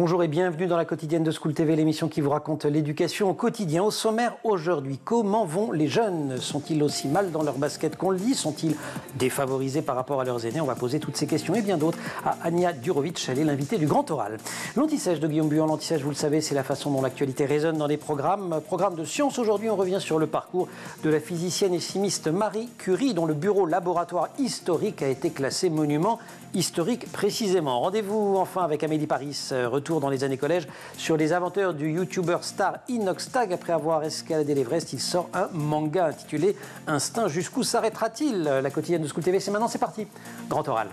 Bonjour et bienvenue dans la quotidienne de School TV, l'émission qui vous raconte l'éducation au quotidien. Au sommaire aujourd'hui, comment vont les jeunes? Sont-ils aussi mal dans leur basket qu'on le dit? Sont-ils défavorisés par rapport à leurs aînés? On va poser toutes ces questions et bien d'autres à Ania Durovic, elle est l'invitée du Grand Oral. L'Anti-Sèche de Guillaume Buan, l'Anti-Sèche, vous le savez, c'est la façon dont l'actualité résonne dans les programmes. Programme de sciences, aujourd'hui on revient sur le parcours de la physicienne et chimiste Marie Curie, dont le bureau laboratoire historique a été classé monument historique précisément. Rendez-vous enfin avec Amélie Paris, retour dans les années collège sur les aventures du youtubeur star Inox Tag. Après avoir escaladé l'Everest, il sort un manga intitulé Instinct. Jusqu'où s'arrêtera-t-il? La quotidienne de School TV, c'est maintenant, c'est parti. Grand Oral.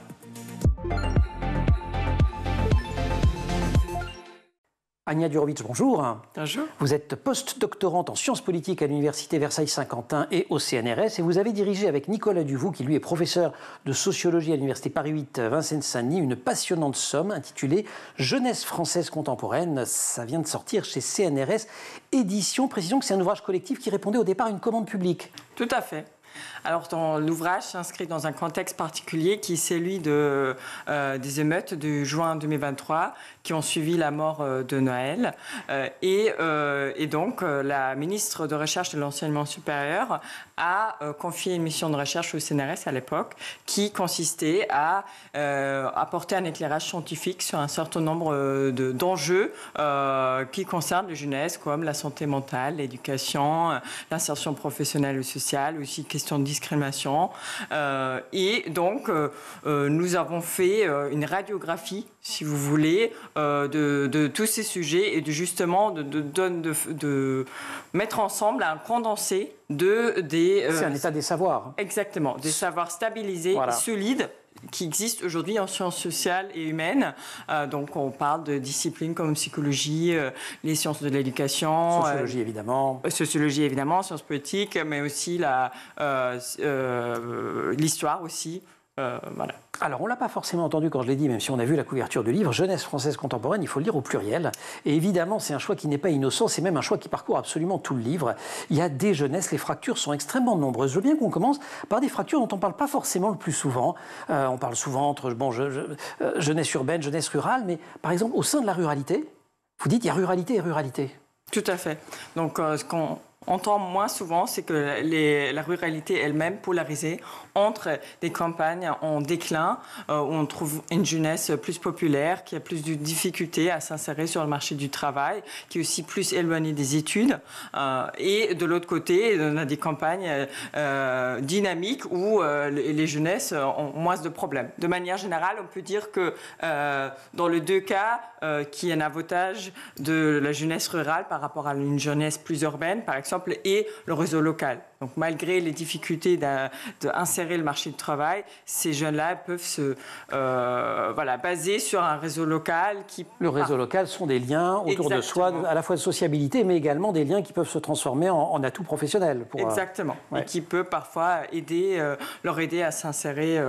Ania Durovic, bonjour. Bonjour. Vous êtes post-doctorante en sciences politiques à l'Université Versailles-Saint-Quentin et au CNRS et vous avez dirigé avec Nicolas Duvaux, qui lui est professeur de sociologie à l'Université Paris 8 Vincennes-Saint-Denis, une passionnante somme intitulée Jeunesse française contemporaine. Ça vient de sortir chez CNRS Éditions. Précisons que c'est un ouvrage collectif qui répondait au départ à une commande publique. Tout à fait. Alors, l'ouvrage s'inscrit dans un contexte particulier qui est celui des émeutes de juin 2023 qui ont suivi la mort de Noël. Et donc, la ministre de Recherche de l'Enseignement supérieur a confié une mission de recherche au CNRS à l'époque qui consistait à apporter un éclairage scientifique sur un certain nombre d'enjeux qui concernent les jeunesses, comme la santé mentale, l'éducation, l'insertion professionnelle et sociale, aussi question de discrimination. Et donc, nous avons fait une radiographie, si vous voulez, de tous ces sujets et de mettre ensemble un condensé c'est un état des savoirs. Exactement, des savoirs stabilisés, voilà, et solides, qui existent aujourd'hui en sciences sociales et humaines. Donc, on parle de disciplines comme psychologie, les sciences de l'éducation. Sociologie, évidemment. Sociologie, évidemment, sciences politiques, mais aussi l'histoire aussi. Voilà. Alors, on ne l'a pas forcément entendu quand je l'ai dit, même si on a vu la couverture du livre, Jeunesse française contemporaine, il faut le lire au pluriel. Et évidemment, c'est un choix qui n'est pas innocent, c'est même un choix qui parcourt absolument tout le livre. Il y a des jeunesses, les fractures sont extrêmement nombreuses. Je veux bien qu'on commence par des fractures dont on ne parle pas forcément le plus souvent. On parle souvent entre jeunesse urbaine, jeunesse rurale, mais par exemple, au sein de la ruralité, vous dites il y a ruralité et ruralité. Tout à fait. Donc, ce qu'on entend moins souvent, c'est que la ruralité elle-même polarisée entre des campagnes en déclin, où on trouve une jeunesse plus populaire, qui a plus de difficultés à s'insérer sur le marché du travail, qui est aussi plus éloignée des études. Et de l'autre côté, on a des campagnes dynamiques où les jeunesses ont moins de problèmes. De manière générale, on peut dire que dans les deux cas, qu'il y a un avantage de la jeunesse rurale par rapport à une jeunesse plus urbaine, par exemple, et le réseau local. Donc, malgré les difficultés d'insérer le marché du travail, ces jeunes-là peuvent se baser sur un réseau local Le réseau local sont des liens autour de soi, à la fois de sociabilité, mais également des liens qui peuvent se transformer en atouts professionnels. Exactement. Ouais. Et qui peut parfois leur aider à s'insérer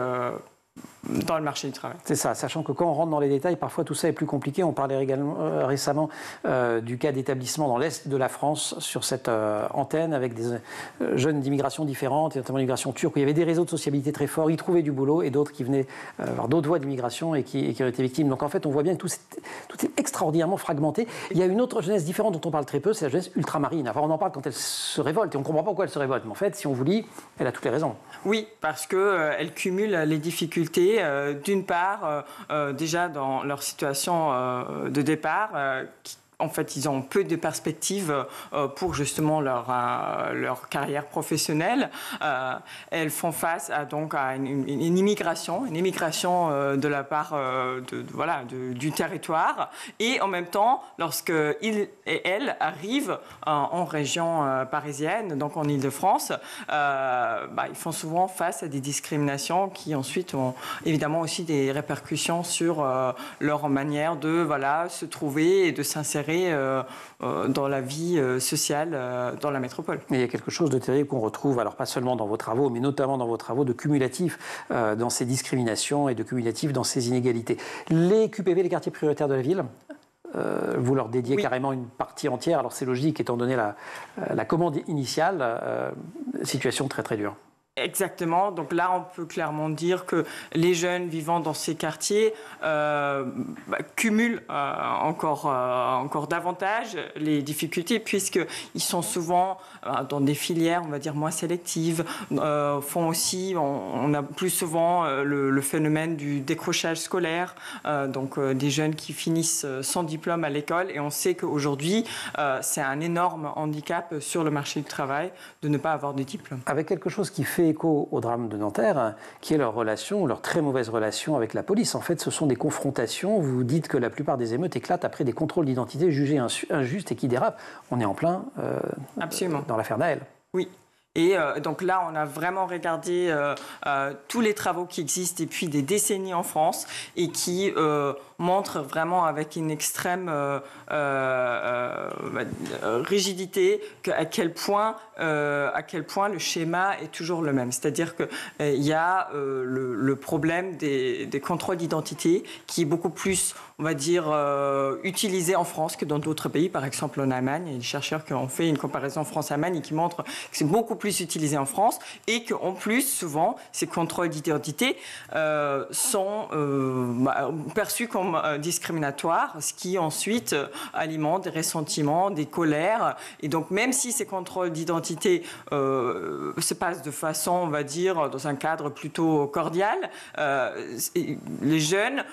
dans le marché du travail. C'est ça, sachant que quand on rentre dans les détails, parfois tout ça est plus compliqué. On parlait également récemment du cas d'établissement dans l'Est de la France sur cette antenne avec des jeunes d'immigration différentes, et notamment l'immigration turque, où il y avait des réseaux de sociabilité très forts, ils trouvaient du boulot, et d'autres qui venaient avoir d'autres voies d'immigration et qui ont été victimes. Donc en fait, on voit bien que tout est extraordinairement fragmenté. Il y a une autre jeunesse différente dont on parle très peu, c'est la jeunesse ultramarine. Enfin, on en parle quand elle se révolte, et on ne comprend pas pourquoi elle se révolte. Mais en fait, si on vous lit, elle a toutes les raisons. Oui, parce qu'elle cumule les difficultés. D'une part, déjà dans leur situation de départ, en fait, ils ont peu de perspectives pour justement leur carrière professionnelle. Elles font face à une immigration de la part du territoire. Et en même temps, lorsqu'ils et elles arrivent en région parisienne, donc en Île-de-France, ils font souvent face à des discriminations qui ensuite ont évidemment aussi des répercussions sur leur manière de se trouver et de s'insérer dans la vie sociale dans la métropole. Mais il y a quelque chose de terrible qu'on retrouve, alors pas seulement dans vos travaux, mais notamment dans vos travaux, de cumulatif dans ces discriminations et de cumulatif dans ces inégalités. Les QPV, les quartiers prioritaires de la ville, vous leur dédiez carrément une partie entière, alors c'est logique étant donné la commande initiale, situation très très dure. Exactement. Donc là, on peut clairement dire que les jeunes vivant dans ces quartiers cumulent encore davantage les difficultés, puisqu'ils sont souvent dans des filières, on va dire, moins sélectives. On a plus souvent le phénomène du décrochage scolaire, donc des jeunes qui finissent sans diplôme à l'école. Et on sait qu'aujourd'hui, c'est un énorme handicap sur le marché du travail de ne pas avoir de diplôme. Avec quelque chose qui fait écho au drame de Nanterre, qui est leur très mauvaise relation avec la police. En fait, ce sont des confrontations. Vous dites que la plupart des émeutes éclatent après des contrôles d'identité jugés injustes et qui dérapent. On est en plein dans l'affaire Naël. Oui. Et donc là, on a vraiment regardé tous les travaux qui existent depuis des décennies en France et qui montrent vraiment avec une extrême rigidité à quel point le schéma est toujours le même. C'est-à-dire qu'il y a le problème des contrôles d'identité qui est beaucoup plus, on va dire, utilisé en France que dans d'autres pays. Par exemple, en Allemagne, il y a des chercheurs qui ont fait une comparaison France-Allemagne et qui montrent que c'est beaucoup plus utilisé en France et qu'en plus, souvent, ces contrôles d'identité sont perçus comme discriminatoires, ce qui ensuite alimente des ressentiments, des colères. Et donc, même si ces contrôles d'identité se passent de façon, on va dire, dans un cadre plutôt cordial, les jeunes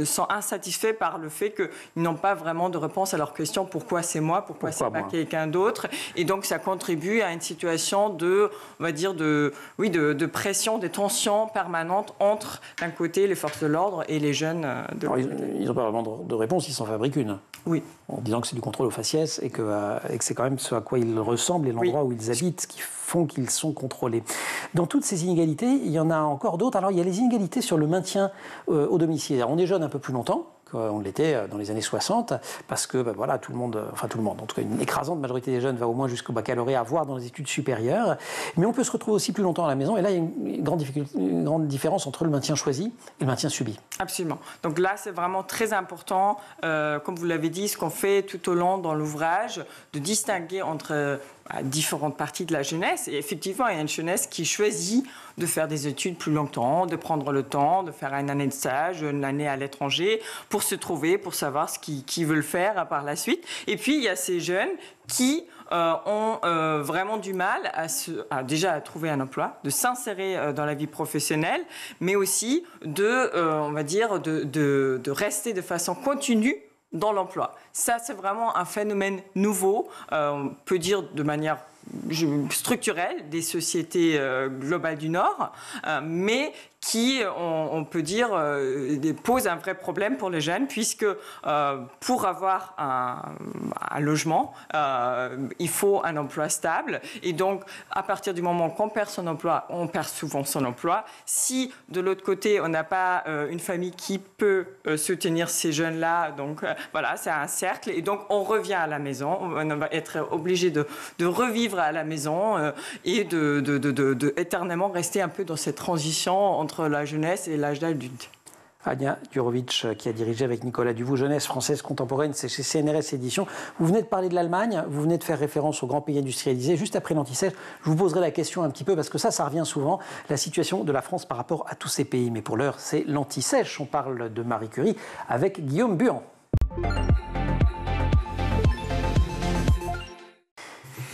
sont insatisfaits par le fait qu'ils n'ont pas vraiment de réponse à leur question: pourquoi c'est moi, pourquoi c'est pas quelqu'un d'autre. Et donc, ça contribue à une situation de, on va dire, de pression, de tension permanente entre, d'un côté, les forces de l'ordre et les jeunes. Ils n'ont pas vraiment de réponse, ils s'en fabriquent une. Oui. En disant que c'est du contrôle au faciès et que c'est quand même ce à quoi ils ressemblent et l'endroit où ils habitent qui font qu'ils sont contrôlés. Dans toutes ces inégalités, il y en a encore d'autres. Alors, il y a les inégalités sur le maintien au domicile. Alors, on est jeune un peu plus longtemps qu'on l'était dans les années 60, parce que tout le monde, en tout cas une écrasante majorité des jeunes va au moins jusqu'au baccalauréat, voire dans les études supérieures. Mais on peut se retrouver aussi plus longtemps à la maison, et là il y a une grande différence entre le maintien choisi et le maintien subi. Absolument. Donc là, c'est vraiment très important, comme vous l'avez dit, ce qu'on fait tout au long dans l'ouvrage, de distinguer entre différentes parties de la jeunesse. Et effectivement, il y a une jeunesse qui choisit de faire des études plus longtemps, de prendre le temps, de faire une année de stage, une année à l'étranger, pour se trouver, pour savoir ce qu'ils veulent faire par la suite. Et puis, il y a ces jeunes qui ont vraiment du mal à trouver un emploi, de s'insérer dans la vie professionnelle, mais aussi de rester de façon continue dans l'emploi. Ça, c'est vraiment un phénomène nouveau, on peut dire de manière structurelle des sociétés globales du Nord, mais qui, on peut dire, pose un vrai problème pour les jeunes, puisque pour avoir un logement, il faut un emploi stable. Et donc, à partir du moment qu'on perd son emploi, on perd souvent son emploi. Si, de l'autre côté, on n'a pas une famille qui peut soutenir ces jeunes-là, donc c'est un cercle. Et donc, on revient à la maison. On va être obligé de revivre à la maison et de éternellement rester un peu dans cette transition entre la jeunesse et l'âge d'adulte. Ania Durovic, qui a dirigé avec Nicolas Duvaux Jeunesse française contemporaine, c'est chez CNRS Éditions. Vous venez de parler de l'Allemagne, vous venez de faire référence aux grands pays industrialisés. Juste après l'anti-sèche, je vous poserai la question un petit peu, parce que ça revient souvent, la situation de la France par rapport à tous ces pays. Mais pour l'heure, c'est l'anti-sèche. On parle de Marie Curie avec Guillaume Buan.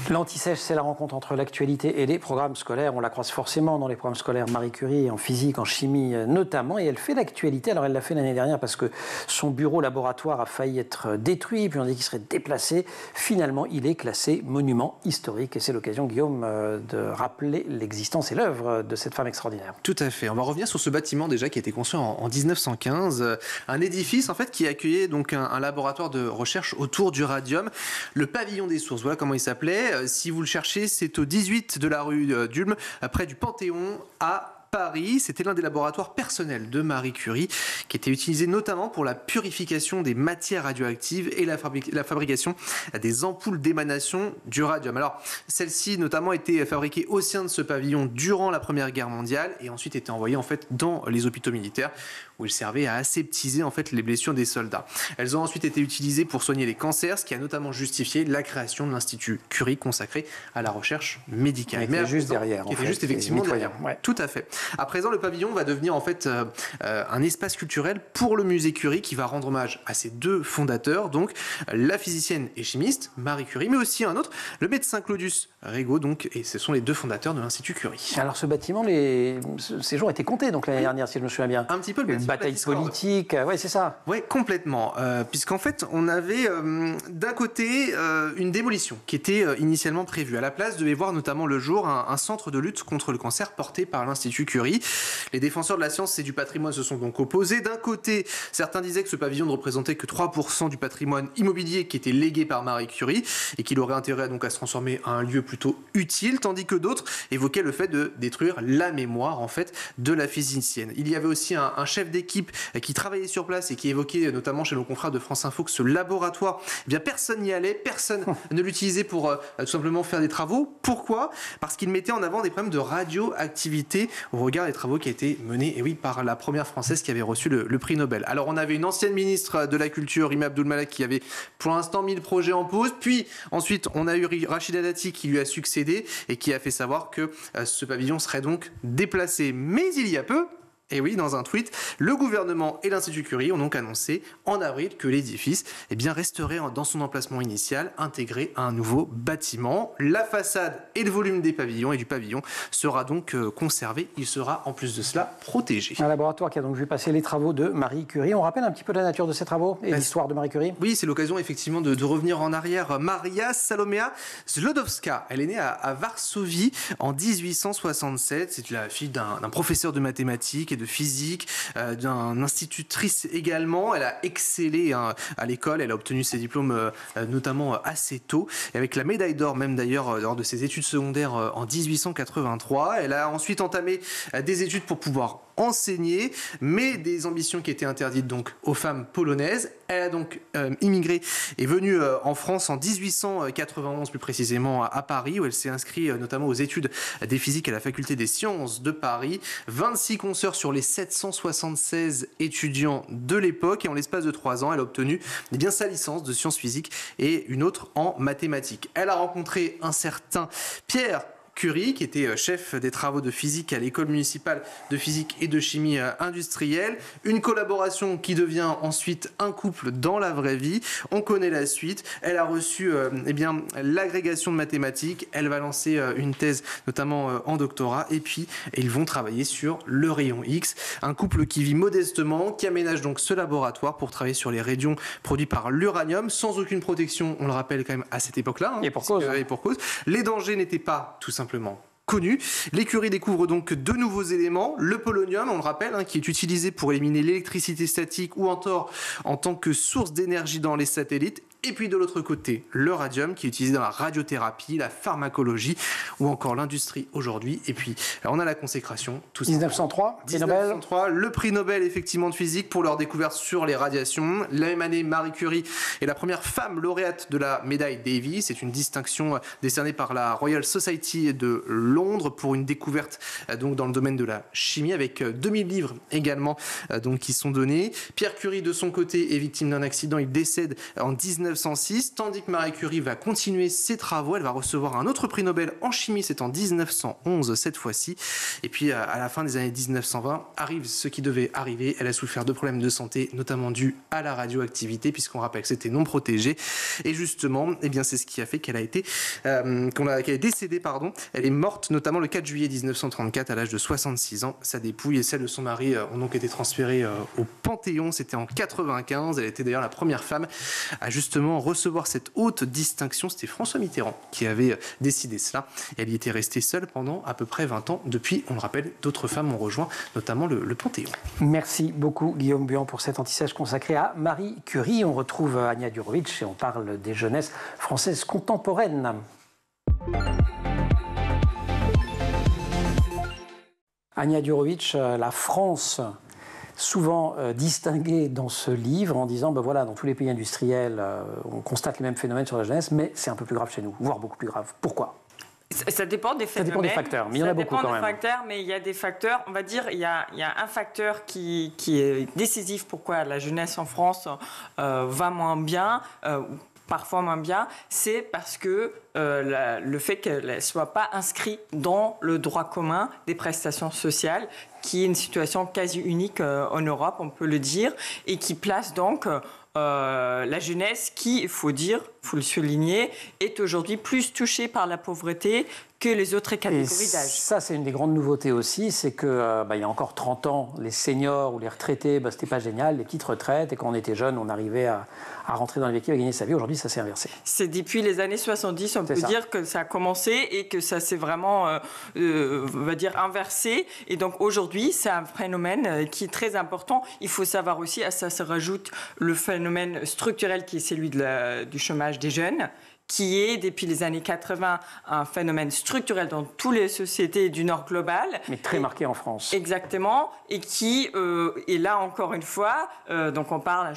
L'anti-sèche, c'est la rencontre entre l'actualité et les programmes scolaires. On la croise forcément dans les programmes scolaires Marie Curie, en physique, en chimie notamment. Et elle fait l'actualité. Alors elle l'a fait l'année dernière parce que son bureau laboratoire a failli être détruit. Puis on dit qu'il serait déplacé. Finalement, il est classé monument historique. Et c'est l'occasion, Guillaume, de rappeler l'existence et l'œuvre de cette femme extraordinaire. Tout à fait. On va revenir sur ce bâtiment déjà qui a été construit en 1915. Un édifice en fait qui accueillait donc un laboratoire de recherche autour du radium. Le pavillon des sources, voilà comment il s'appelait. Si vous le cherchez, c'est au 18 de la rue d'Ulm, près du Panthéon, à Paris. C'était l'un des laboratoires personnels de Marie Curie qui était utilisé notamment pour la purification des matières radioactives et la fabrication des ampoules d'émanation du radium. Alors, celle-ci notamment était fabriquée au sein de ce pavillon durant la Première Guerre mondiale et ensuite était envoyée en fait dans les hôpitaux militaires où elle servait à aseptiser en fait les blessures des soldats. Elles ont ensuite été utilisées pour soigner les cancers, ce qui a notamment justifié la création de l'Institut Curie consacré à la recherche médicale. Mais juste derrière. Qui était juste effectivement derrière. Ouais. Tout à fait. À présent, le pavillon va devenir en fait un espace culturel pour le musée Curie qui va rendre hommage à ses deux fondateurs, donc la physicienne et chimiste Marie Curie, mais aussi un autre, le médecin Claudius Regaud, donc, et ce sont les deux fondateurs de l'Institut Curie. Alors ce bâtiment, ces jours étaient comptés donc l'année dernière, si je me souviens bien. Un petit peu le Une bataille politique, ouais, c'est ça. Oui, complètement. Puisqu'en fait, on avait d'un côté une démolition qui était initialement prévue. À la place devait voir notamment le jour un centre de lutte contre le cancer porté par l'Institut Curie. Les défenseurs de la science et du patrimoine se sont donc opposés. D'un côté, certains disaient que ce pavillon ne représentait que 3% du patrimoine immobilier qui était légué par Marie Curie et qu'il aurait intérêt donc à se transformer en un lieu plutôt utile, tandis que d'autres évoquaient le fait de détruire la mémoire en fait de la physicienne. Il y avait aussi un chef d'équipe qui travaillait sur place et qui évoquait notamment chez nos confrères de France Info que ce laboratoire, eh bien personne n'y allait, personne ne l'utilisait pour tout simplement faire des travaux. Pourquoi ? Parce qu'il mettait en avant des problèmes de radioactivité au regard des travaux qui étaient menés, et oui, par la première française qui avait reçu le prix Nobel. Alors on avait une ancienne ministre de la Culture, Rima Abdul-Malak, qui avait pour l'instant mis le projet en pause, puis ensuite on a eu Rachida Dati qui lui a succédé et qui a fait savoir que ce pavillon serait donc déplacé. Mais il y a peu, et oui, dans un tweet, le gouvernement et l'Institut Curie ont donc annoncé en avril que l'édifice resterait dans son emplacement initial, intégré à un nouveau bâtiment. La façade et le volume des pavillons et du pavillon sera donc conservé. Il sera en plus de cela protégé. Un laboratoire qui a donc vu passer les travaux de Marie Curie. On rappelle un petit peu la nature de ces travaux et l'histoire de Marie Curie. Oui, c'est l'occasion effectivement de revenir en arrière. Maria Salomea Zlodowska, elle est née à Varsovie en 1867. C'est la fille d'un professeur de mathématiques et de physique, d'une institutrice également. Elle a excellé à l'école, elle a obtenu ses diplômes notamment assez tôt, et avec la médaille d'or même d'ailleurs lors de ses études secondaires en 1883. Elle a ensuite entamé des études pour pouvoir enseigner, mais des ambitions qui étaient interdites donc aux femmes polonaises. Elle a donc immigré et venue en France en 1891 plus précisément à Paris, où elle s'est inscrite notamment aux études des physiques à la faculté des sciences de Paris. 26 consoeurs sur les 776 étudiants de l'époque, et en l'espace de 3 ans, elle a obtenu sa licence de sciences physiques et une autre en mathématiques. Elle a rencontré un certain Pierre Curie, qui était chef des travaux de physique à l'école municipale de physique et de chimie industrielle. Une collaboration qui devient ensuite un couple dans la vraie vie. On connaît la suite. Elle a reçu l'agrégation de mathématiques. Elle va lancer une thèse, notamment en doctorat. Et puis, ils vont travailler sur le rayon X. Un couple qui vit modestement, qui aménage donc ce laboratoire pour travailler sur les radions produits par l'uranium, sans aucune protection, on le rappelle quand même à cette époque-là. Et pour cause. Et pour cause. Les dangers n'étaient pas tout simplement connu. Les Curie découvrent donc deux nouveaux éléments. Le polonium, on le rappelle, qui est utilisé pour éliminer l'électricité statique ou en tant que source d'énergie dans les satellites. Et puis de l'autre côté, le radium qui est utilisé dans la radiothérapie, la pharmacologie ou encore l'industrie aujourd'hui. Et puis on a la consécration. Tout 1903, 1903, le prix Nobel effectivement de physique pour leur découverte sur les radiations. La même année, Marie Curie est la première femme lauréate de la médaille Davis. C'est une distinction décernée par la Royal Society de Londres pour une découverte donc dans le domaine de la chimie, avec 2000 livres également donc qui sont donnés. Pierre Curie de son côté est victime d'un accident. Il décède en 1906, tandis que Marie Curie va continuer ses travaux. Elle va recevoir un autre prix Nobel en chimie, c'est en 1911 cette fois-ci. Et puis à la fin des années 1920, arrive ce qui devait arriver. Elle a souffert de problèmes de santé, notamment dus à la radioactivité, puisqu'on rappelle que c'était non protégé. Et justement, c'est ce qui a fait qu'elle a été, qu'elle est décédée, Elle est morte notamment le 4 juillet 1934 à l'âge de 66 ans. Sa dépouille et celle de son mari ont donc été transférées au Panthéon. C'était en 95. Elle était d'ailleurs la première femme à justement recevoir cette haute distinction. C'était François Mitterrand qui avait décidé cela. Et elle y était restée seule pendant à peu près 20 ans. Depuis, on le rappelle, d'autres femmes ont rejoint notamment le Panthéon. Merci beaucoup Guillaume Buan pour cet anti-sèche consacré à Marie Curie. On retrouve Ania Durovic et on parle des jeunesses françaises contemporaines. Anja Đurović, la France, souvent distinguée dans ce livre en disant, ben voilà, dans tous les pays industriels, on constate les mêmes phénomènes sur la jeunesse, mais c'est un peu plus grave chez nous, voire beaucoup plus grave. Pourquoi ? Ça dépend des phénomènes. Ça dépend des facteurs, mais il y en a beaucoup quand même. Ça dépend des facteurs, mais il y a des facteurs, on va dire, il y a un facteur qui est décisif pourquoi la jeunesse en France va moins bien, parfois moins bien, c'est parce que le fait qu'elle ne soit pas inscrite dans le droit commun des prestations sociales, qui est une situation quasi unique en Europe, on peut le dire, et qui place donc la jeunesse qui, il faut le souligner, est aujourd'hui plus touchée par la pauvreté que les autres catégories d'âge. Ça, c'est une des grandes nouveautés aussi, c'est que il y a encore 30 ans, les seniors ou les retraités, c'était pas génial, les petites retraites, et quand on était jeune, on arrivait à rentrer dans les véhicules, à gagner sa vie. Aujourd'hui, ça s'est inversé. C'est depuis les années 70, on peut dire que ça a commencé et que ça s'est vraiment, on va dire, inversé. Et donc aujourd'hui, c'est un phénomène qui est très important. Il faut savoir aussi, à ça se rajoute le phénomène structurel qui est celui du chômage des jeunes, qui est, depuis les années 80, un phénomène structurel dans toutes les sociétés du Nord global. Mais très marqué en France. Exactement, et qui est là, encore une fois, donc on parle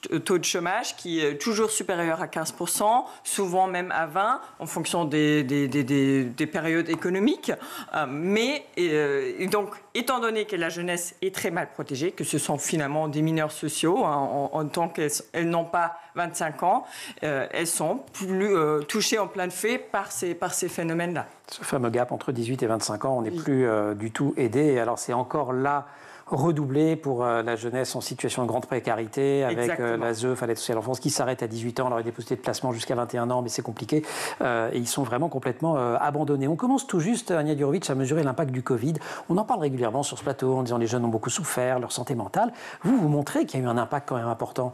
d'un taux de chômage qui est toujours supérieur à 15%, souvent même à 20%, en fonction des périodes économiques. Et donc, étant donné que la jeunesse est très mal protégée, que ce sont finalement des mineurs sociaux, en tant qu'elles n'ont pas 25 ans, elles sont plus touchées en plein fait par ces phénomènes-là. Ce fameux gap entre 18 et 25 ans, on n'est plus du tout aidé. Et alors c'est encore là redoublé pour la jeunesse en situation de grande précarité, avec l'ASE, l'aide sociale à l'enfance, qui s'arrête à 18 ans. Alors il y a des possibilités de placement jusqu'à 21 ans, mais c'est compliqué. Et ils sont vraiment complètement abandonnés. On commence tout juste, Anja Đurović, à mesurer l'impact du Covid. On en parle régulièrement sur ce plateau en disant les jeunes ont beaucoup souffert, leur santé mentale. Vous montrez qu'il y a eu un impact quand même important.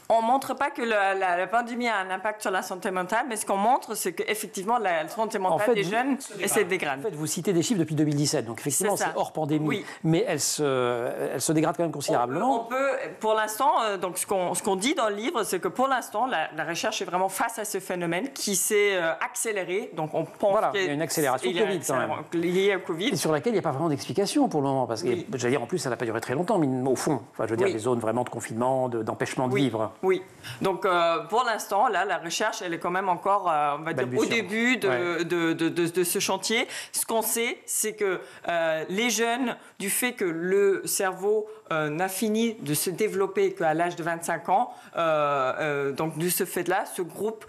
On ne montre pas que la pandémie a un impact sur la santé mentale, mais ce qu'on montre, c'est qu'effectivement, la santé mentale des jeunes se dégrade. En fait, vous citez des chiffres depuis 2017, donc effectivement, c'est hors pandémie. Oui. Mais elle se dégrade quand même considérablement. On peut pour l'instant, donc ce qu'on dit dans le livre, c'est que pour l'instant, la recherche est vraiment face à ce phénomène qui s'est accéléré. Donc on pense qu'il y a une accélération Covid quand même. Liée au Covid. Et sur laquelle il n'y a pas vraiment d'explication pour le moment. Parce que, j'allais dire, en plus, ça n'a pas duré très longtemps, mais au fond, je veux dire, des zones vraiment de confinement, d'empêchement de vivre. Oui, donc pour l'instant, là, la recherche, elle est quand même encore, on va dire, au début de ce chantier. Ce qu'on sait, c'est que les jeunes, du fait que le cerveau n'a fini de se développer qu'à l'âge de 25 ans, donc de ce fait-là, ce groupe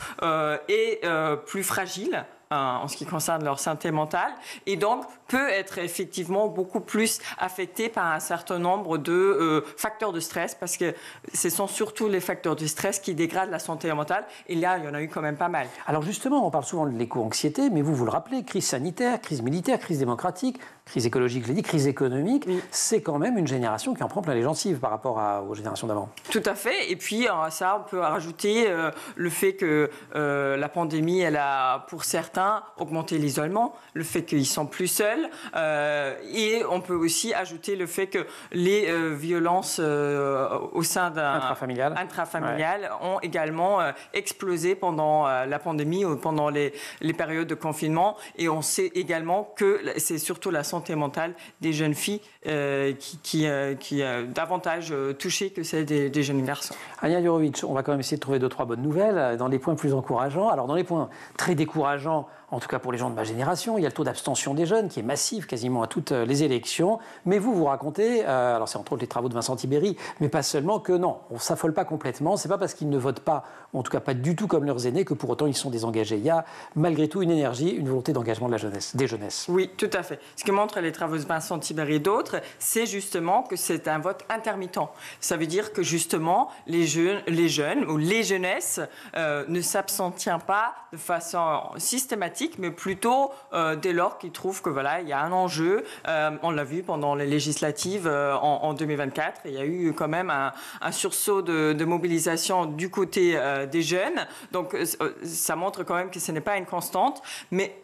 est plus fragile en ce qui concerne leur santé mentale, et donc peut être effectivement beaucoup plus affecté par un certain nombre de facteurs de stress, parce que ce sont surtout les facteurs de stress qui dégradent la santé mentale, et là, il y en a eu quand même pas mal. Alors justement, on parle souvent de l'éco-anxiété, mais vous le rappelez, crise sanitaire, crise militaire, crise démocratique, crise écologique, je l'ai dit, crise économique, c'est quand même une génération qui en prend plein les gencives par rapport aux générations d'avant. Tout à fait, et puis ça, on peut rajouter le fait que la pandémie, elle a, pour certains, augmenté l'isolement, le fait qu'ils sont plus seuls, et on peut aussi ajouter le fait que les violences au sein intrafamiliales ont également explosé pendant la pandémie ou pendant les périodes de confinement, et on sait également que c'est surtout la santé mentale des jeunes filles qui est davantage touchée que celle des jeunes garçons. Anja Đurović, on va quand même essayer de trouver 2-3 bonnes nouvelles dans les points plus encourageants. Alors dans les points très décourageants, en tout cas pour les gens de ma génération, il y a le taux d'abstention des jeunes qui est massif quasiment à toutes les élections. Mais vous racontez, alors c'est entre autres les travaux de Vincent Tibéri, mais pas seulement, que non, on ne s'affole pas complètement. C'est pas parce qu'ils ne votent pas, ou en tout cas pas du tout comme leurs aînés, que pour autant ils sont désengagés. Il y a malgré tout une énergie, une volonté d'engagement de la jeunesse, des jeunesses. Oui, tout à fait. Ce que montrent les travaux de Vincent Tibéri et d'autres, c'est justement que c'est un vote intermittent. Ça veut dire que justement les jeunes ou les jeunesses ne s'abstiennent pas de façon systématique, mais plutôt dès lors qu'ils trouvent que voilà, il y a un enjeu. On l'a vu pendant les législatives en 2024, il y a eu quand même un sursaut de mobilisation du côté des jeunes. Donc ça montre quand même que ce n'est pas une constante, mais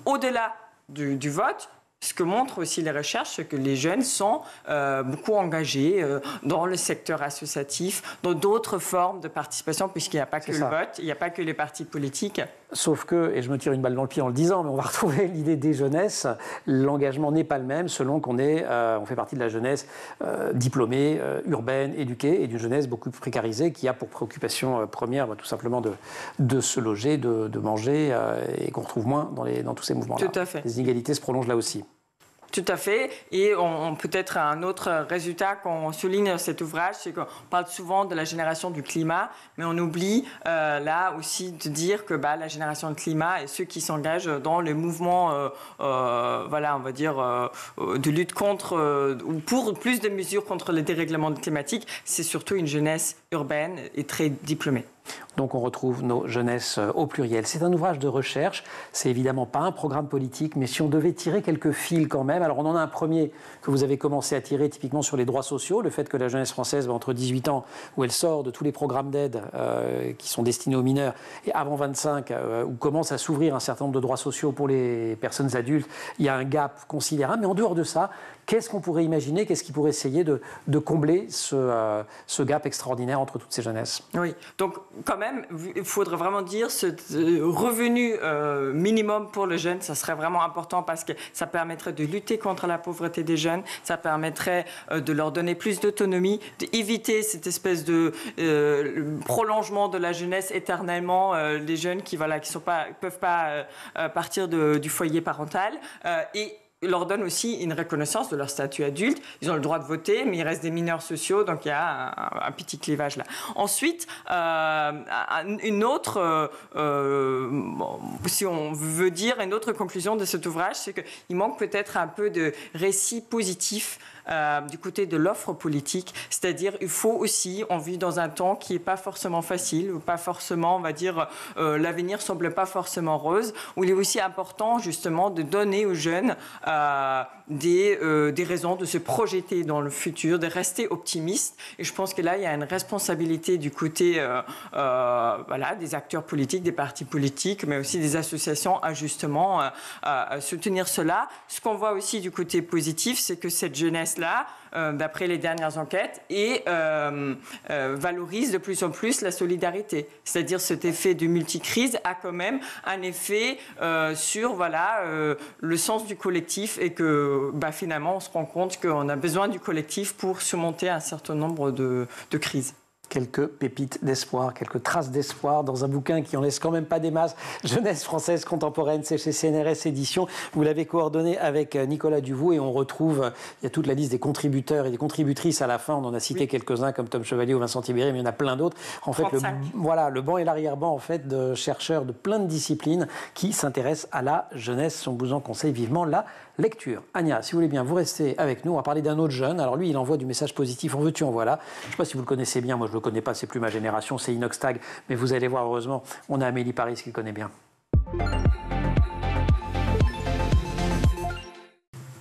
au-delà du vote, ce que montrent aussi les recherches, c'est que les jeunes sont beaucoup engagés dans le secteur associatif, dans d'autres formes de participation, puisqu'il n'y a pas que le vote, il n'y a pas que les partis politiques. Sauf que, et je me tire une balle dans le pied en le disant, mais on va retrouver l'idée des jeunesses. L'engagement n'est pas le même selon qu'on on fait partie de la jeunesse diplômée, urbaine, éduquée, et d'une jeunesse beaucoup plus précarisée qui a pour préoccupation première tout simplement de se loger, de manger, et qu'on retrouve moins dans tous ces mouvements-là. Tout à fait. Les inégalités se prolongent là aussi. Tout à fait. Et peut-être un autre résultat qu'on souligne dans cet ouvrage, c'est qu'on parle souvent de la génération du climat, mais on oublie là aussi de dire que la génération du climat et ceux qui s'engagent dans les mouvements, voilà, on va dire, de lutte contre ou pour plus de mesures contre le dérèglement climatique, c'est surtout une jeunesse urbaine et très diplômée. Donc on retrouve nos jeunesses au pluriel. C'est un ouvrage de recherche, c'est évidemment pas un programme politique, mais si on devait tirer quelques fils quand même, alors on en a un premier que vous avez commencé à tirer typiquement sur les droits sociaux, le fait que la jeunesse française, entre 18 ans, où elle sort de tous les programmes d'aide qui sont destinés aux mineurs, et avant 25, où commence à s'ouvrir un certain nombre de droits sociaux pour les personnes adultes, il y a un gap considérable, mais en dehors de ça, qu'est-ce qu'on pourrait imaginer, qu'est-ce qui pourrait essayer de combler ce gap extraordinaire entre toutes ces jeunesses? Oui, donc quand même, il faudrait vraiment dire ce revenu minimum pour le jeune, ça serait vraiment important parce que ça permettrait de lutter contre la pauvreté des jeunes, ça permettrait de leur donner plus d'autonomie, d'éviter cette espèce de prolongement de la jeunesse éternellement, les jeunes qui peuvent pas partir du foyer parental et leur donne aussi une reconnaissance de leur statut adulte. Ils ont le droit de voter, mais il reste des mineurs sociaux, donc il y a un petit clivage là. Ensuite, une autre, si on veut dire, une autre conclusion de cet ouvrage, c'est qu'il manque peut-être un peu de récit positif du côté de l'offre politique, c'est-à-dire il faut aussi, on vit dans un temps qui n'est pas forcément facile, ou pas forcément, on va dire, l'avenir semble pas forcément rose, où il est aussi important justement de donner aux jeunes des raisons de se projeter dans le futur, de rester optimistes. Et je pense que là, il y a une responsabilité du côté voilà, des acteurs politiques, des partis politiques, mais aussi des associations à justement soutenir cela. Ce qu'on voit aussi du côté positif, c'est que cette jeunesse-là, d'après les dernières enquêtes, valorise de plus en plus la solidarité. C'est-à-dire cet effet de multicrise a quand même un effet sur le sens du collectif et que finalement on se rend compte qu'on a besoin du collectif pour surmonter un certain nombre de crises. Quelques pépites d'espoir, quelques traces d'espoir dans un bouquin qui en laisse quand même pas des masses. Jeunesse française contemporaine, c'est chez CNRS Éditions. Vous l'avez coordonné avec Nicolas Duvaux et on retrouve, il y a toute la liste des contributeurs et des contributrices à la fin. On en a cité quelques-uns comme Tom Chevalier ou Vincent Tibéry, mais il y en a plein d'autres. En fait, le banc et l'arrière-banc en fait, de chercheurs de plein de disciplines qui s'intéressent à la jeunesse. On vous en conseille vivement la lecture. Anya, si vous voulez bien, vous restez avec nous. On va parler d'un autre jeune. Alors lui, il envoie du message positif. En veux-tu, en voilà. Je ne sais pas si vous le connaissez bien. Moi, je ne le connais pas. C'est plus ma génération. C'est Inox Tag. Mais vous allez voir, heureusement, on a Amélie Paris qui le connaît bien.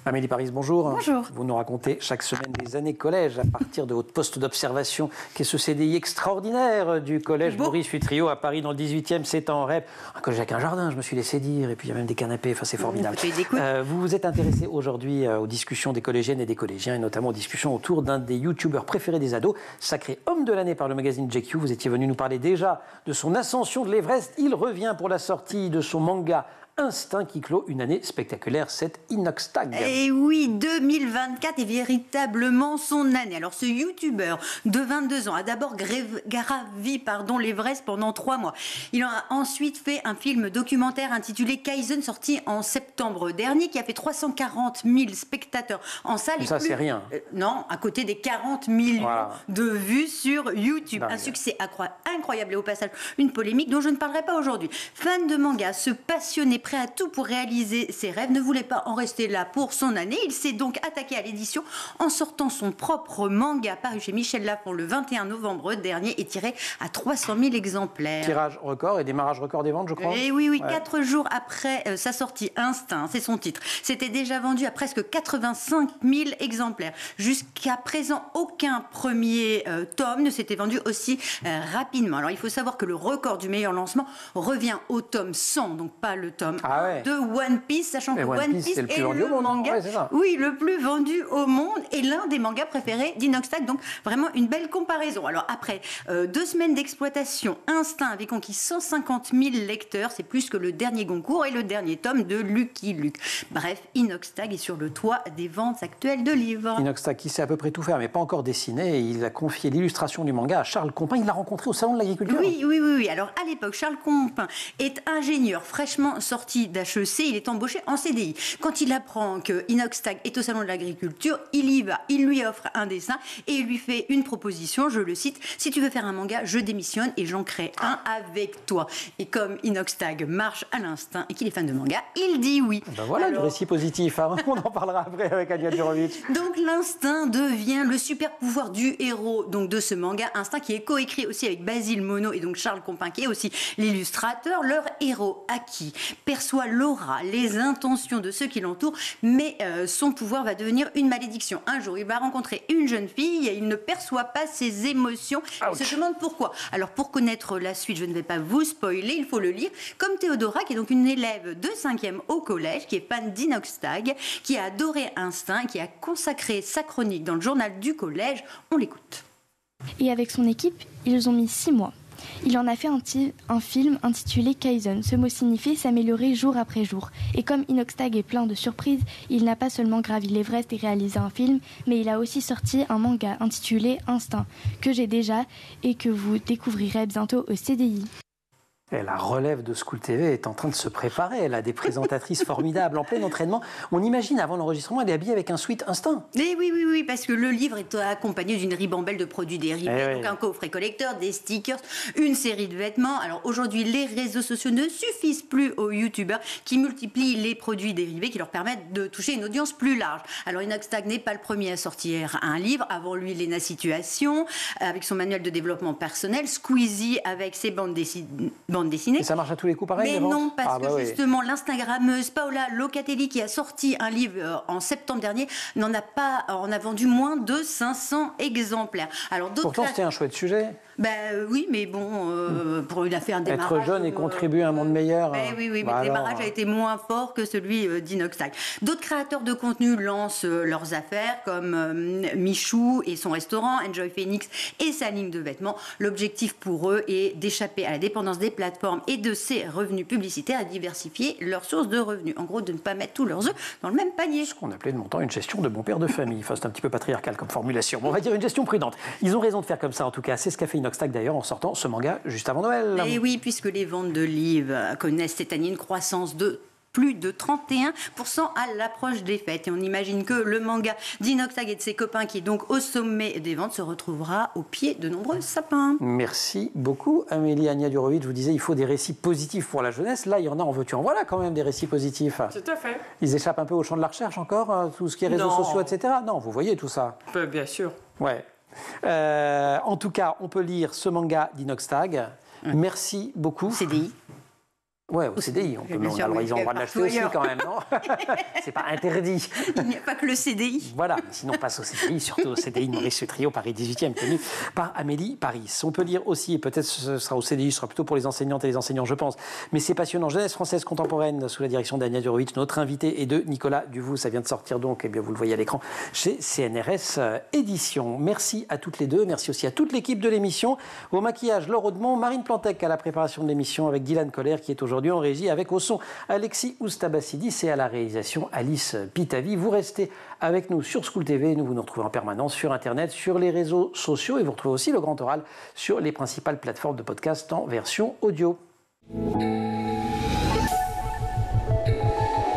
Amélie Paris, bonjour. Bonjour. Vous nous racontez chaque semaine des années collège à partir de votre poste d'observation, qui est ce CDI extraordinaire du collège Maurice Futrio à Paris dans le 18e. C'est en REP. Un collège avec un jardin, je me suis laissé dire. Et puis il y a même des canapés. Enfin, c'est formidable. Vous vous êtes intéressé aujourd'hui aux discussions des collégiennes et des collégiens, et notamment aux discussions autour d'un des youtubeurs préférés des ados, sacré homme de l'année par le magazine GQ. Vous étiez venu nous parler déjà de son ascension de l'Everest. Il revient pour la sortie de son manga Instinct qui clôt une année spectaculaire, cette Inox Tag. Et oui, 2024 est véritablement son année. Alors ce youtubeur de 22 ans a d'abord gravi l'Everest pendant 3 mois. Il a ensuite fait un film documentaire intitulé Kaizen, sorti en septembre dernier, qui a fait 340 000 spectateurs en salle. Ça, c'est rien. Non, à côté des 40 millions de vues sur YouTube. Dingue. Un succès incroyable et au passage une polémique dont je ne parlerai pas aujourd'hui. Fan de manga, ce passionné prêt à tout pour réaliser ses rêves, ne voulait pas en rester là pour son année. Il s'est donc attaqué à l'édition en sortant son propre manga paru chez Michel Lafon le 21 novembre dernier et tiré à 300 000 exemplaires. Tirage record et démarrage record des ventes, je crois. Et oui, 4 jours après sa sortie, Instinct, c'est son titre, c'était déjà vendu à presque 85 000 exemplaires. Jusqu'à présent, aucun premier tome ne s'était vendu aussi rapidement. Alors il faut savoir que le record du meilleur lancement revient au tome 100, donc pas le tome tome de One Piece, sachant que One Piece c'est le plus vendu au monde. Manga, oui, le plus vendu au monde et l'un des mangas préférés d'Inoxtag. Donc vraiment une belle comparaison. Alors après 2 semaines d'exploitation, Instinct avait conquis 150 000 lecteurs, c'est plus que le dernier Goncourt et le dernier tome de Lucky Luke. Bref, Inoxtag est sur le toit des ventes actuelles de livres. Inoxtag qui sait à peu près tout faire, mais pas encore dessiner. Et il a confié l'illustration du manga à Charles Compin. Il l'a rencontré au Salon de l'Agriculture. Oui. Alors à l'époque, Charles Compin est ingénieur fraîchement sorti d'HEC. Il est embauché en CDI. Quand il apprend que Inoxtag est au Salon de l'Agriculture, il y va. Il lui offre un dessin et il lui fait une proposition. Je le cite: si tu veux faire un manga, je démissionne et j'en crée un avec toi. Et comme Inoxtag marche à l'instinct et qu'il est fan de manga, il dit oui. Ben voilà, alors, du récit positif. Hein. On en parlera après avec Ania Djurovic. Donc l'instinct devient le super pouvoir du héros donc de ce manga. Instinct qui est coécrit aussi avec Basile Monod et donc Charles Compin qui est aussi l'illustrateur. Leur héros acquis perçoit l'aura, les intentions de ceux qui l'entourent, mais son pouvoir va devenir une malédiction. Un jour, il va rencontrer une jeune fille et il ne perçoit pas ses émotions. Il se demande pourquoi. Alors pour connaître la suite, je ne vais pas vous spoiler, il faut le lire. Comme Théodora, qui est donc une élève de 5e au collège, qui est fan d'Inoxtag, qui a adoré Instinct, qui a consacré sa chronique dans le journal du collège. On l'écoute. Et avec son équipe, ils ont mis 6 mois. Il en a fait un film intitulé Kaizen. Ce mot signifie s'améliorer jour après jour. Et comme Inoxtag est plein de surprises, il n'a pas seulement gravi l'Everest et réalisé un film, mais il a aussi sorti un manga intitulé Instinct, que j'ai déjà et que vous découvrirez bientôt au CDI. Et la relève de School TV est en train de se préparer. Elle a des présentatrices formidables en plein entraînement. On imagine, avant l'enregistrement, elle est habillée avec un sweat Instinct. Et oui, parce que le livre est accompagné d'une ribambelle de produits dérivés, donc un coffret collecteur, des stickers, une série de vêtements. Alors aujourd'hui, les réseaux sociaux ne suffisent plus aux youtubeurs qui multiplient les produits dérivés qui leur permettent de toucher une audience plus large. Alors Inoxtag n'est pas le premier à sortir un livre. Avant lui, Léna Situation, avec son manuel de développement personnel, Squeezie avec ses bandes dessinées. Et ça marche à tous les coups pareil? Mais non, parce que justement, l'Instagrammeuse Paola Locatelli, qui a sorti un livre en septembre dernier, en a vendu moins de 500 exemplaires. Alors, pourtant, c'était un chouette sujet. Oui, mais bon, pour il a fait un démarrage. Être jeune et contribuer à un monde meilleur. Oui, mais le démarrage a été moins fort que celui d'Inoxtag. D'autres créateurs de contenu lancent leurs affaires, comme Michou et son restaurant, Enjoy Phoenix et sa ligne de vêtements. L'objectif pour eux est d'échapper à la dépendance des plateformes et de ses revenus publicitaires et diversifier leurs sources de revenus. En gros, de ne pas mettre tous leurs œufs dans le même panier. Ce qu'on appelait de mon temps une gestion de bon père de famille. Enfin, c'est un petit peu patriarcal comme formulation. Bon, on va dire une gestion prudente. Ils ont raison de faire comme ça, en tout cas. C'est ce qu'a fait Inoxtag d'ailleurs en sortant ce manga juste avant Noël. Et oui, puisque les ventes de livres connaissent cette année une croissance de plus de 31% à l'approche des fêtes. Et on imagine que le manga d'Inoxtag et de ses copains, qui est donc au sommet des ventes, se retrouvera au pied de nombreux sapins. Merci beaucoup, Amélie. Ania Djurovic, je vous disais, il faut des récits positifs pour la jeunesse. Là, il y en a, en veux-tu en voilà quand même des récits positifs. Tout à fait. Ils échappent un peu au champ de la recherche encore, tout ce qui est réseaux sociaux, etc. Non, vous voyez tout ça. Bien sûr. Ouais. En tout cas, on peut lire ce manga d'Inoxtag. Merci beaucoup. CDI. Ouais, au CDI. Ils ont le droit de l'acheter aussi quand même, non? C'est pas interdit. Il n'y a pas que le CDI. Voilà, sinon passe au CDI, surtout au CDI de Maurice Sutrio, Paris 18e, tenu par Amélie Paris. On peut lire aussi, et peut-être ce sera au CDI, ce sera plutôt pour les enseignantes et les enseignants, je pense, mais c'est passionnant. Jeunesse française contemporaine, sous la direction d'Ania Djurovic, notre invité, et de Nicolas Duvou. Ça vient de sortir donc, eh bien, vous le voyez à l'écran, chez CNRS Éditions. Merci à toutes les deux, merci aussi à toute l'équipe de l'émission. Au maquillage, Laure Audemont, Marine Plantec à la préparation de l'émission avec Dylan Colère qui est aujourd'hui en régie, avec au son Alexis Oustabassidis et à la réalisation Alice Pitavi. Vous restez avec nous sur School TV, nous nous retrouvons en permanence sur Internet, sur les réseaux sociaux et vous retrouvez aussi le Grand Oral sur les principales plateformes de podcast en version audio.